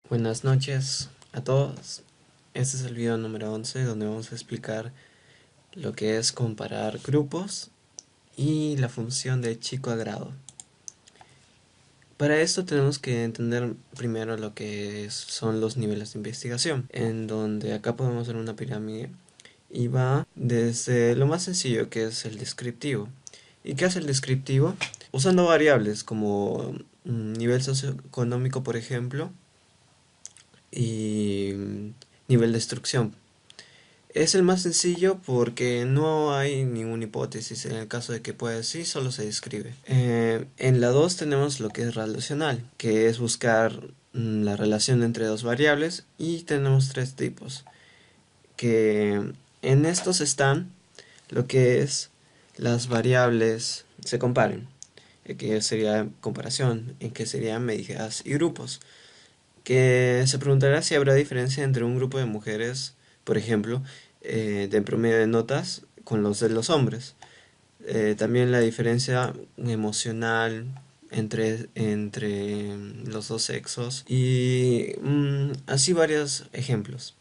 Buenas noches a todos. Este es el video número 11 donde vamos a explicar lo que es comparar grupos y la función de chico a grado. Para esto tenemos que entender primero lo que son los niveles de investigación, en donde acá podemos ver una pirámide y va desde lo más sencillo, que es el descriptivo. ¿Y qué hace el descriptivo? Usando variables como nivel socioeconómico, por ejemplo, y nivel de instrucción. Es el más sencillo porque no hay ninguna hipótesis. En el caso de que pueda decir, solo se describe. En la 2 tenemos lo que es relacional, que es buscar la relación entre dos variables, y tenemos tres tipos, que en estos están lo que es las variables se comparen, que sería comparación, en que serían medidas y grupos, que se preguntará si habrá diferencia entre un grupo de mujeres, por ejemplo, de promedio de notas con los de los hombres. También la diferencia emocional entre los dos sexos y así varios ejemplos.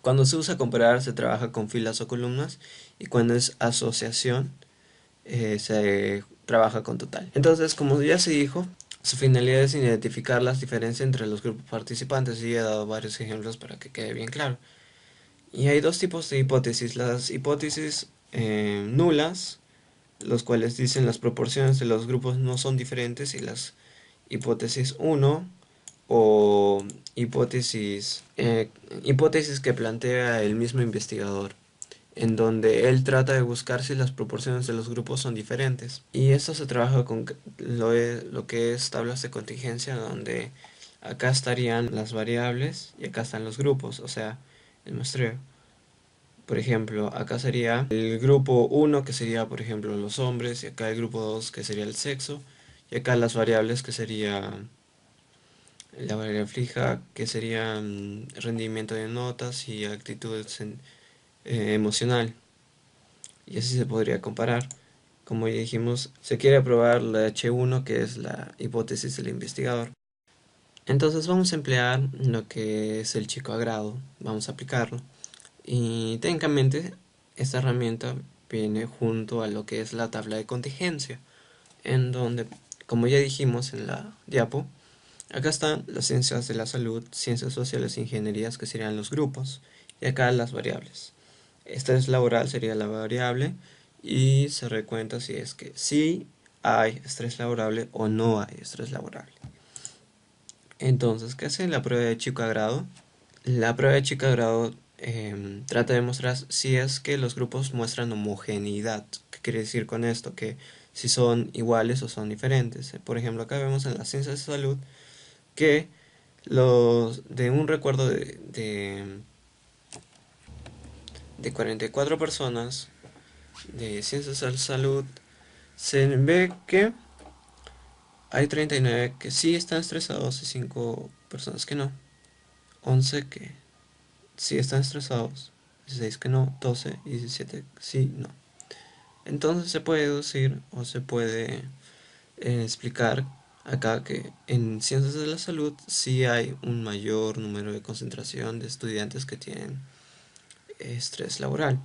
Cuando se usa comparar se trabaja con filas o columnas, y cuando es asociación se trabaja con total. Entonces, como ya se dijo, su finalidad es identificar las diferencias entre los grupos participantes, y he dado varios ejemplos para que quede bien claro. Y hay dos tipos de hipótesis: las hipótesis nulas, los cuales dicen las proporciones de los grupos no son diferentes, y las hipótesis uno o hipótesis que plantea el mismo investigador, en donde él trata de buscar si las proporciones de los grupos son diferentes. Y esto se trabaja con lo que es tablas de contingencia, donde acá estarían las variables y acá están los grupos, o sea, el muestreo. Por ejemplo, acá sería el grupo uno, que sería, por ejemplo, los hombres, y acá el grupo 2, que sería el sexo, y acá las variables, que sería la variable fija, que sería rendimiento de notas y actitud emocional. Y así se podría comparar. Como ya dijimos, se quiere probar la H1, que es la hipótesis del investigador. Entonces vamos a emplear lo que es el chico a grado, vamos a aplicarlo. Y técnicamente esta herramienta viene junto a lo que es la tabla de contingencia, en donde, como ya dijimos en la diapo, acá están las ciencias de la salud, ciencias sociales e ingenierías, que serían los grupos, y acá las variables. Estrés laboral sería la variable, y se recuenta si es que sí hay estrés laborable o no hay estrés laborable. Entonces, ¿qué hace la prueba de chico a grado? La prueba de chico a grado trata de mostrar si es que los grupos muestran homogeneidad. ¿Qué quiere decir con esto? Que si son iguales o son diferentes. Por ejemplo, acá vemos en las ciencias de salud que los de un recuerdo de 44 personas de ciencias de la salud, se ve que hay 39 que sí están estresados y 5 personas que no. 11 que sí están estresados, 16 que no, 12 y 17 sí, no. Entonces se puede deducir o se puede explicar acá que en ciencias de la salud sí hay un mayor número de concentración de estudiantes que tienen estrés laboral.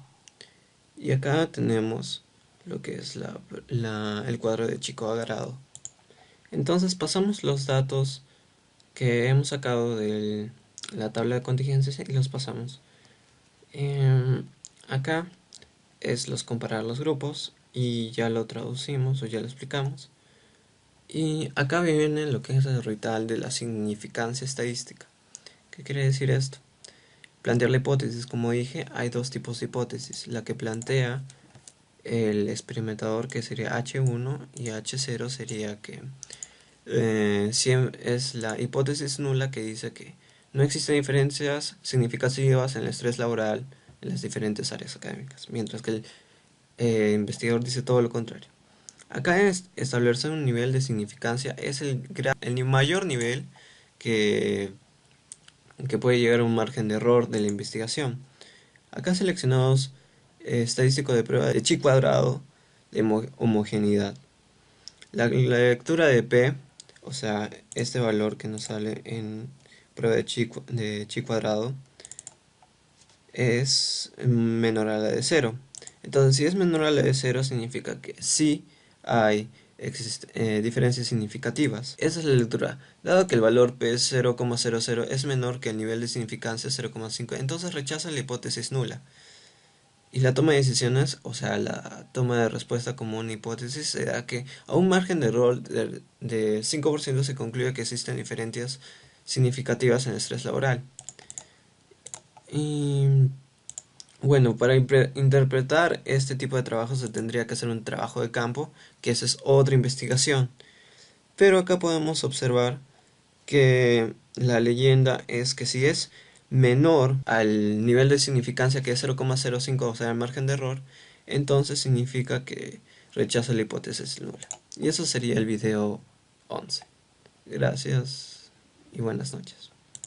Y acá tenemos lo que es el cuadro de chico a grado. Entonces pasamos los datos que hemos sacado de la tabla de contingencias y los pasamos. Acá es los comparar los grupos, y ya lo traducimos o ya lo explicamos. Y acá viene lo que es el ritual de la significancia estadística. ¿Qué quiere decir esto? Plantear la hipótesis. Como dije, hay dos tipos de hipótesis: la que plantea el experimentador, que sería H1, y H0 sería que es la hipótesis nula, que dice que no existen diferencias significativas en el estrés laboral en las diferentes áreas académicas, mientras que el investigador dice todo lo contrario. Acá establecer un nivel de significancia es el mayor nivel que, que puede llegar a un margen de error de la investigación. Acá seleccionamos estadístico de prueba de chi cuadrado de homogeneidad. La lectura de P, o sea, este valor que nos sale en prueba de chi cuadrado es menor a la de cero. Entonces, si es menor a la de cero, significa que sí hay diferencias significativas. Esa es la lectura. Dado que el valor P es 0,00 es menor que el nivel de significancia 0,5, entonces rechaza la hipótesis nula. Y la toma de decisiones, o sea, la toma de respuesta como una hipótesis, se da que a un margen de error de 5% se concluye que existen diferencias significativas en el estrés laboral. Y bueno, para interpretar este tipo de trabajo se tendría que hacer un trabajo de campo, que esa es otra investigación. Pero acá podemos observar que la leyenda es que si es menor al nivel de significancia que es 0,05, o sea, el margen de error, entonces significa que rechaza la hipótesis nula. Y eso sería el video 11. Gracias y buenas noches.